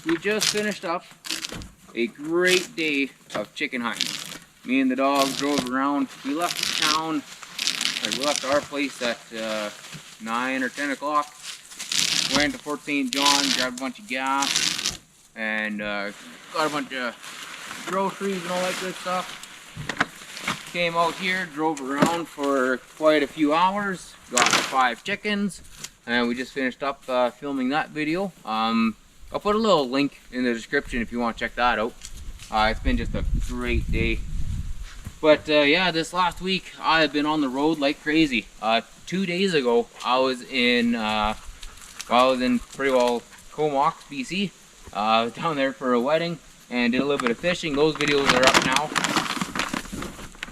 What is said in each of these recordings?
we just finished up a great day of chicken hunting. Me and the dog drove around. We left town, like we left our place at 9 or 10 o'clock. Went to Fort St. John, grabbed a bunch of gas, and got a bunch of groceries and all that good stuff. Came out here, drove around for quite a few hours, got 5 chickens, and we just finished up filming that video. I'll put a little link in the description if you want to check that out. It's been just a great day. But yeah, this last week I have been on the road like crazy. 2 days ago I was in pretty well Comox, BC, down there for a wedding and did a little bit of fishing. Those videos are up now.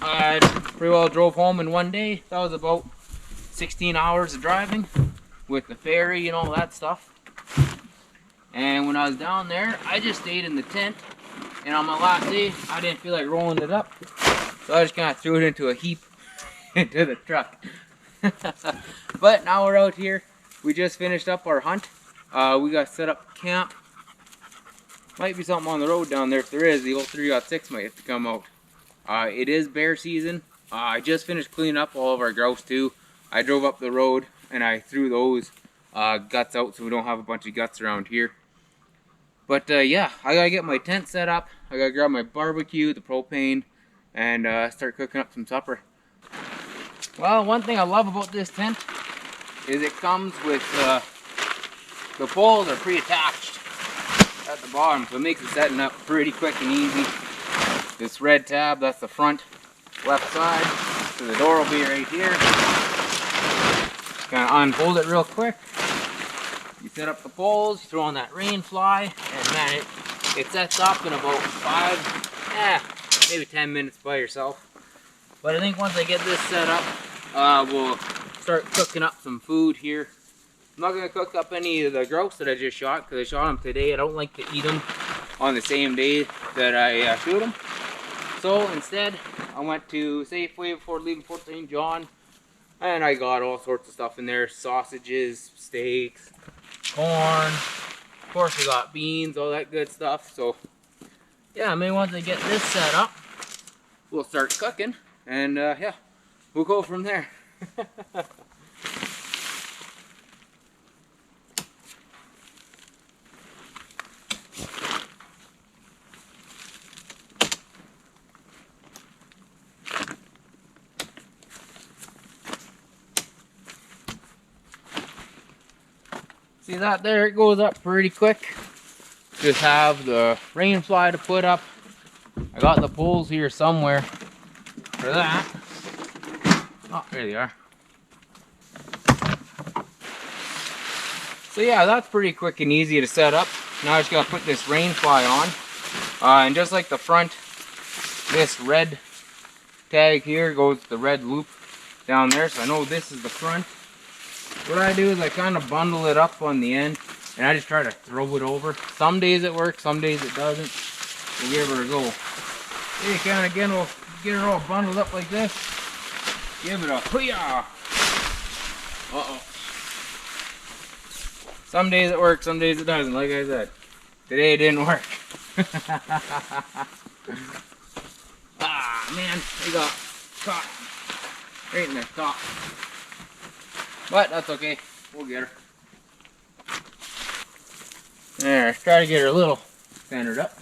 I pretty well drove home in one day. That was about 16 hours of driving with the ferry and all that stuff. And when I was down there, I just stayed in the tent. And on my last day, I didn't feel like rolling it up. So I just kind of threw it into a heap into the truck. But now we're out here. We just finished up our hunt. We got set up camp. Might be something on the road down there. If there is, the old 3.6 might have to come out. It is bear season. I just finished cleaning up all of our grouse too. I drove up the road and I threw those guts out so we don't have a bunch of guts around here. But yeah, I gotta get my tent set up. I gotta grab my barbecue, the propane, and start cooking up some supper. Well, one thing I love about this tent is it comes with the poles are pre-attached at the bottom, so it makes it setting up pretty quick and easy. This red tab, that's the front left side, so the door will be right here. Kind of unfold it real quick. You set up the poles, you throw on that rain fly, and man, it sets up in about maybe 10 minutes by yourself. But I think once I get this set up, we'll start cooking up some food here. I'm not going to cook up any of the grouse that I just shot, because I shot them today. I don't like to eat them on the same day that I shoot them. So instead, I went to Safeway before leaving Fort St. John, and I got all sorts of stuff in there. Sausages, steaks, corn, of course we got beans, all that good stuff. So yeah, maybe once I get this set up, we'll start cooking, and yeah, we'll go from there. See that there, it goes up pretty quick. Just have the rain fly to put up. I got the poles here somewhere for that. Oh, there they are. So yeah, that's pretty quick and easy to set up. Now I just gotta put this rain fly on. And just like the front, this red tag here goes the red loop down there. So I know this is the front. What I do is I kind of bundle it up on the end, and I just try to throw it over. Some days it works, some days it doesn't. We'll give it a go. Okay, kind of again, we'll get it all bundled up like this. Give it a hoo-yah! Uh-oh. Some days it works, some days it doesn't, like I said. Today it didn't work. Ah, man, we got caught right in the top. But that's okay, we'll get her. There, let's try to get her a little centered up.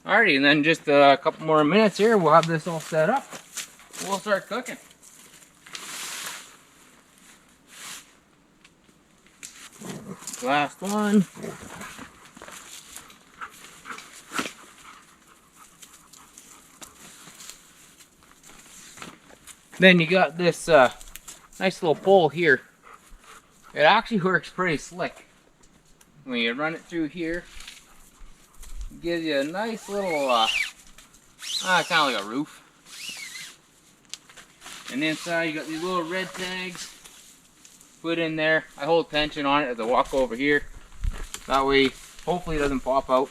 Alrighty, and then just a couple more minutes here, we'll have this all set up. We'll start cooking. Last one. Then you got this nice little pole here. It actually works pretty slick. When you run it through here, it gives you a nice little, kind of like a roof. And inside you got these little red tags put in there. I hold tension on it as I walk over here. That way, hopefully it doesn't pop out.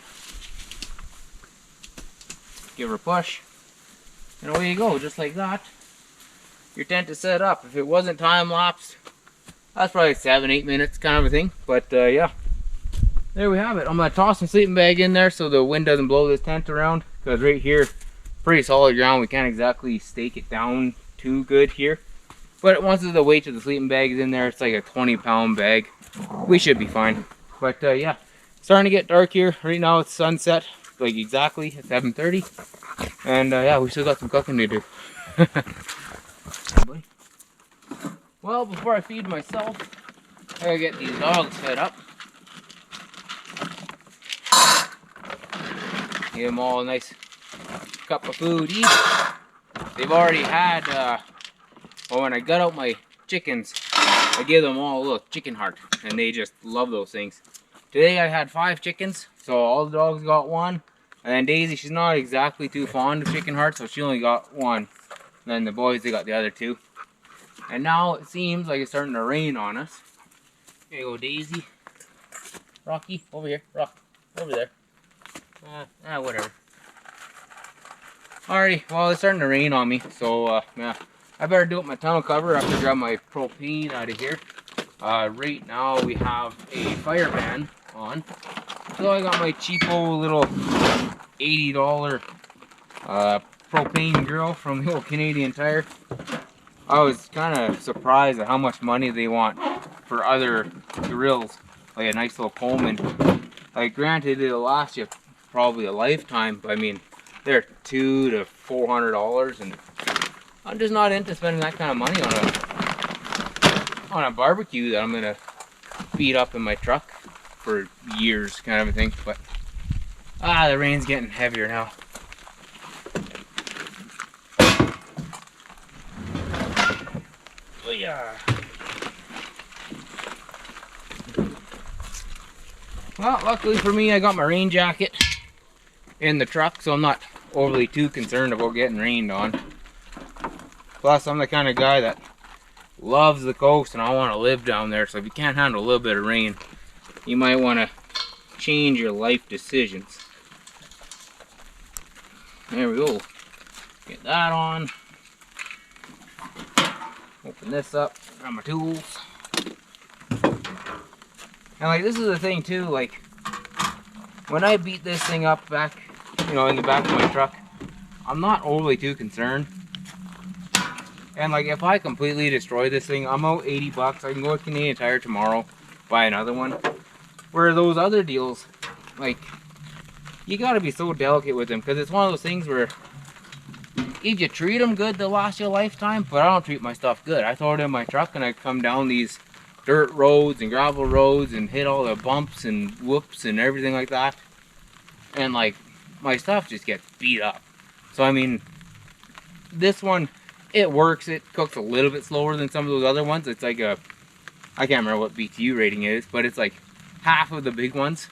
Give her a push. And away you go, just like that. Your tent is set up. If it wasn't time lapsed, That's probably 7-8 minutes kind of a thing. But yeah, there we have it. I'm gonna toss some sleeping bag in there so the wind doesn't blow this tent around, because right here, pretty solid ground. We can't exactly stake it down too good here. But once the weight of the sleeping bag is in there, it's like a 20-pound bag. We should be fine. But yeah, starting to get dark here. Right now it's sunset, like exactly at 7:30. And yeah, we still got some cooking to do. Well, before I feed myself, I gotta get these dogs fed up. Give them all a nice cup of food each. They've already had, well, when I got out my chickens, I give them all a little chicken heart, and they just love those things. Today I had 5 chickens, so all the dogs got one. And then Daisy, she's not exactly too fond of chicken hearts, so she only got one. And then the boys, they got the other 2. And now it seems like it's starting to rain on us. Here you go, Daisy. Rocky, over here. Rock, over there. Whatever. Alrighty, well, it's starting to rain on me, so yeah, I better do up my tonneau cover after I grab my propane out of here. Right now we have a fire ban on, so I got my cheapo little $80 propane grill from the old Canadian Tire. I was kind of surprised at how much money they want for other grills, like a nice little Coleman. Like, granted, it'll last you probably a lifetime, but I mean, they're $200 to $400, and I'm just not into spending that kind of money on a barbecue that I'm gonna feed up in my truck for years, kind of a thing. But the rain's getting heavier now. Oh yeah. Well, luckily for me, I got my rain jacket in the truck, so I'm not overly too concerned about getting rained on. Plus, I'm the kind of guy that loves the coast and I want to live down there, so if you can't handle a little bit of rain, you might want to change your life decisions. There we go. Get that on. Open this up, grab my tools. And like, this is the thing too, like, when I beat this thing up back, you know, in the back of my truck, I'm not overly too concerned. And like, if I completely destroy this thing, I'm out 80 bucks. I can go to Canadian Tire tomorrow, buy another one. Where those other deals, like, you gotta be so delicate with them, because it's one of those things where if you treat them good, they'll last you a lifetime. But I don't treat my stuff good. I throw it in my truck and I come down these dirt roads and gravel roads and hit all the bumps and whoops and everything like that. And like, my stuff just gets beat up. So I mean, this one, it works. It cooks a little bit slower than some of those other ones. It's like a, I can't remember what BTU rating it is, but it's like half of the big ones.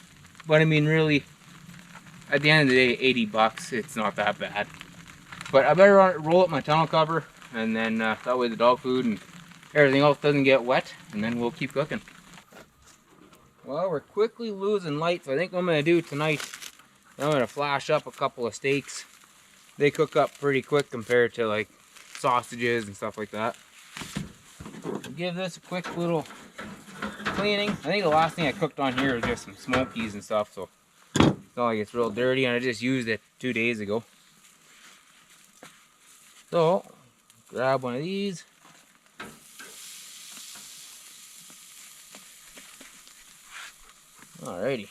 But I mean, really, at the end of the day, 80 bucks, it's not that bad. But I better roll up my tonneau cover, and then that way the dog food and everything else doesn't get wet, and then we'll keep cooking. Well, we're quickly losing light, so I think what I'm going to do tonight, I'm going to flash up a couple of steaks. They cook up pretty quick compared to like sausages and stuff like that. Give this a quick little cleaning. I think the last thing I cooked on here was just some smokies and stuff, so it's not like it's real dirty, and I just used it 2 days ago. So, grab one of these. Alrighty.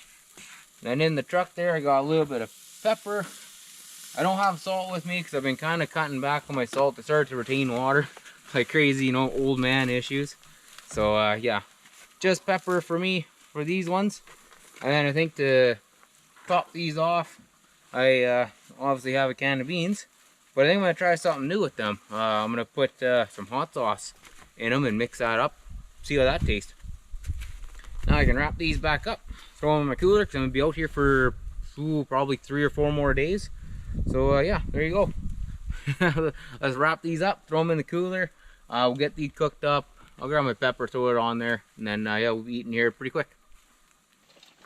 Then in the truck there, I got a little bit of pepper. I don't have salt with me because I've been kind of cutting back on my salt to start to retain water. Like crazy, you know, old man issues. So, yeah. Just pepper for me for these ones. And then I think to top these off, I obviously have a can of beans. But I think I'm going to try something new with them. I'm going to put some hot sauce in them and mix that up. See how that tastes. Now I can wrap these back up. Throw them in my cooler because I'm going to be out here for probably 3 or 4 more days. So yeah, there you go. Let's wrap these up, throw them in the cooler. We'll get these cooked up. I'll grab my pepper, throw it on there. And then yeah, we'll be eating here pretty quick.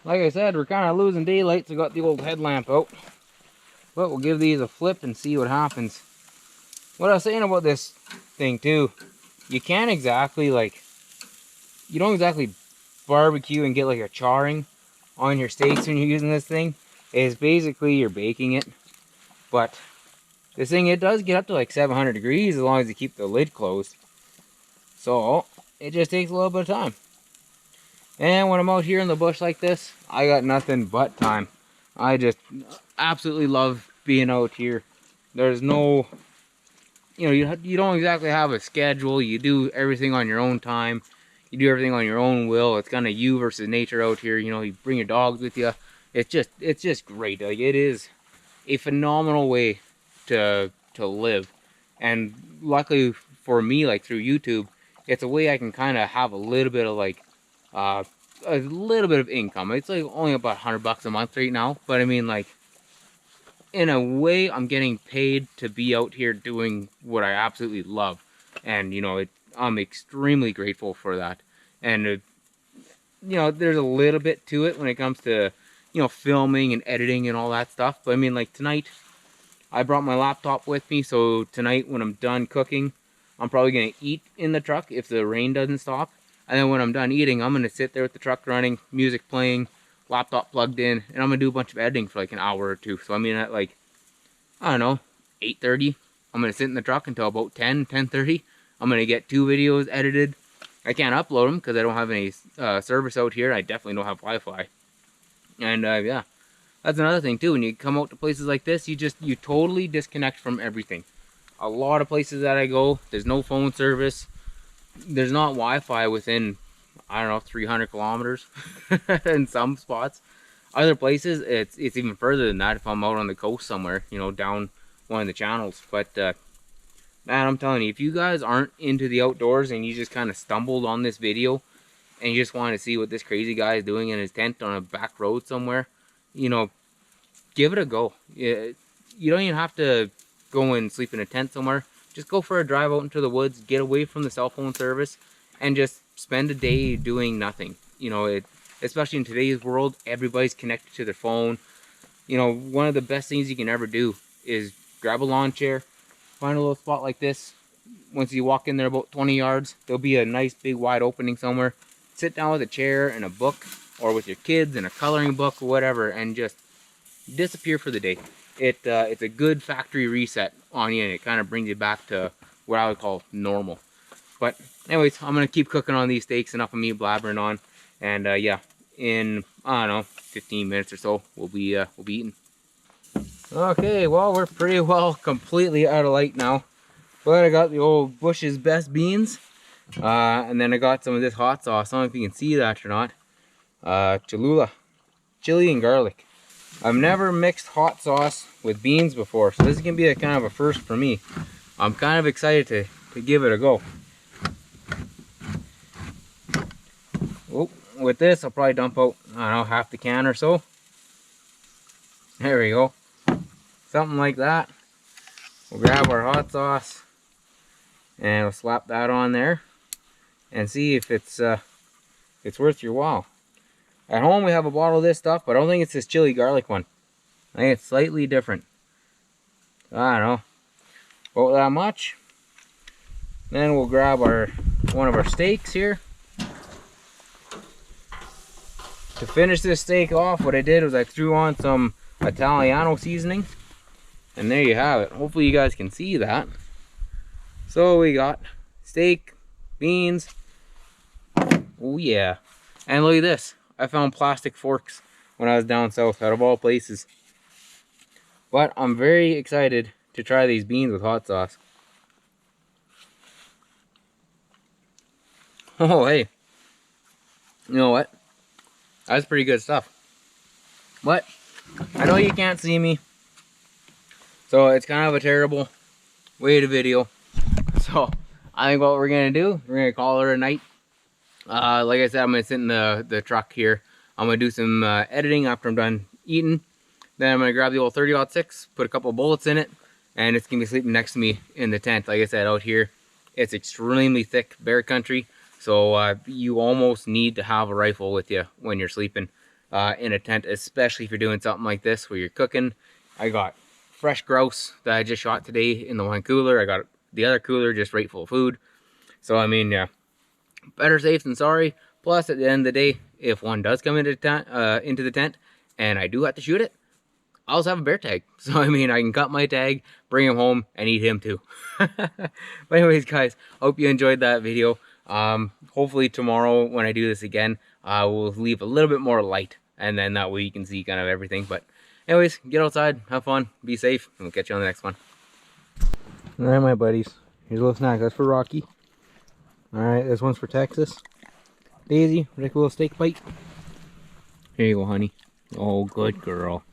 Like I said, we're kind of losing daylight, so I got the old headlamp out. But we'll give these a flip and see what happens. What I was saying about this thing too, you can't exactly like you don't exactly barbecue and get like a charring on your steaks when you're using this thing. It's basically you're baking it. But this thing, it does get up to like 700 degrees as long as you keep the lid closed. So it just takes a little bit of time. And when I'm out here in the bush like this, I got nothing but time. I just absolutely love being out here. There's no, you don't exactly have a schedule. You do everything on your own time. You do everything on your own will. It's kind of you versus nature out here. You bring your dogs with you. It's just great. Like, it is a phenomenal way to live. And luckily for me, like through YouTube, it's a way I can kind of have a little bit of like a little bit of income. It's like only about $100 a month right now, but I mean, like, in a way, I'm getting paid to be out here doing what I absolutely love. And I'm extremely grateful for that. And there's a little bit to it when it comes to filming and editing and all that stuff. But I mean, like, tonight I brought my laptop with me, so tonight when I'm done cooking, I'm probably gonna eat in the truck if the rain doesn't stop. And then when I'm done eating, I'm gonna sit there with the truck running, music playing, laptop plugged in, and I'm gonna do a bunch of editing for like an hour or two. So I mean, at like, I don't know, 8:30, I'm gonna sit in the truck until about 10:30. I'm gonna get 2 videos edited. I can't upload them because I don't have any service out here. I definitely don't have Wi-Fi. And yeah, that's another thing too. When you come out to places like this, you totally disconnect from everything. A lot of places that I go, there's no phone service. There's not Wi-Fi within, I don't know, 300 kilometers in some spots. Other places, it's even further than that if I'm out on the coast somewhere, down one of the channels. But man, I'm telling you, if you guys aren't into the outdoors and you just kind of stumbled on this video and you just want to see what this crazy guy is doing in his tent on a back road somewhere, give it a go. You don't even have to go and sleep in a tent somewhere. Just go for a drive out into the woods, get away from the cell phone service, and just spend a day doing nothing. Especially in today's world, everybody's connected to their phone. One of the best things you can ever do is grab a lawn chair, find a little spot like this. Once you walk in there about 20 yards, there'll be a nice big wide opening somewhere. Sit down with a chair and a book, or with your kids and a coloring book or whatever, and just disappear for the day. It's a good factory reset on you, and it kind of brings you back to what I would call normal. But anyways, I'm gonna keep cooking on these steaks. Enough of me blabbering on. And yeah, in, I don't know, 15 minutes or so, we'll be eating. Okay, well, we're pretty well completely out of light now, but I got the old Bush's Best beans, and then I got some of this hot sauce. I don't know if you can see that or not. Cholula, chili and garlic. I've never mixed hot sauce with beans before, so this is gonna be a kind of a first for me. I'm kind of excited to give it a go. Oh, with this, I'll probably dump out, I don't know, half the can or so. There we go. Something like that. We'll grab our hot sauce and we'll slap that on there and see if it's worth your while. At home we have a bottle of this stuff, but I don't think it's this chili garlic one. I think it's slightly different. I don't know, about that much. Then we'll grab one of our steaks here. To finish this steak off, what I did was I threw on some Italiano seasoning. And there you have it. Hopefully you guys can see that. So we got steak, beans. Oh yeah. And look at this. I found plastic forks when I was down south, out of all places. But I'm very excited to try these beans with hot sauce. Oh hey. You know what? That's pretty good stuff. But I know you can't see me, so it's kind of a terrible way to video. So I think what we're gonna do, we're gonna call it a night. Like I said, I'm gonna sit in the truck here. I'm gonna do some editing after I'm done eating. Then I'm gonna grab the old 30-06, put a couple of bullets in it, and it's gonna be sleeping next to me in the tent. Like I said, out here, it's extremely thick bear country, so you almost need to have a rifle with you when you're sleeping in a tent, especially if you're doing something like this where you're cooking. I got fresh grouse that I just shot today in the one cooler. I got the other cooler just right full of food. So I mean, yeah, Better safe than sorry. Plus, at the end of the day, if one does come into the tent and I do have to shoot it, I also have a bear tag. So, I mean, I can cut my tag, bring him home, and eat him too. But anyways, guys, hope you enjoyed that video. Hopefully tomorrow when I do this again, we'll leave a little bit more light. And then that way you can see kind of everything. But anyways, get outside, have fun, be safe, and we'll catch you on the next one. Alright, my buddies. Here's a little snack. That's for Rocky. Alright, this one's for Texas. Daisy, take a little steak bite. Here you go, honey. Oh, good girl.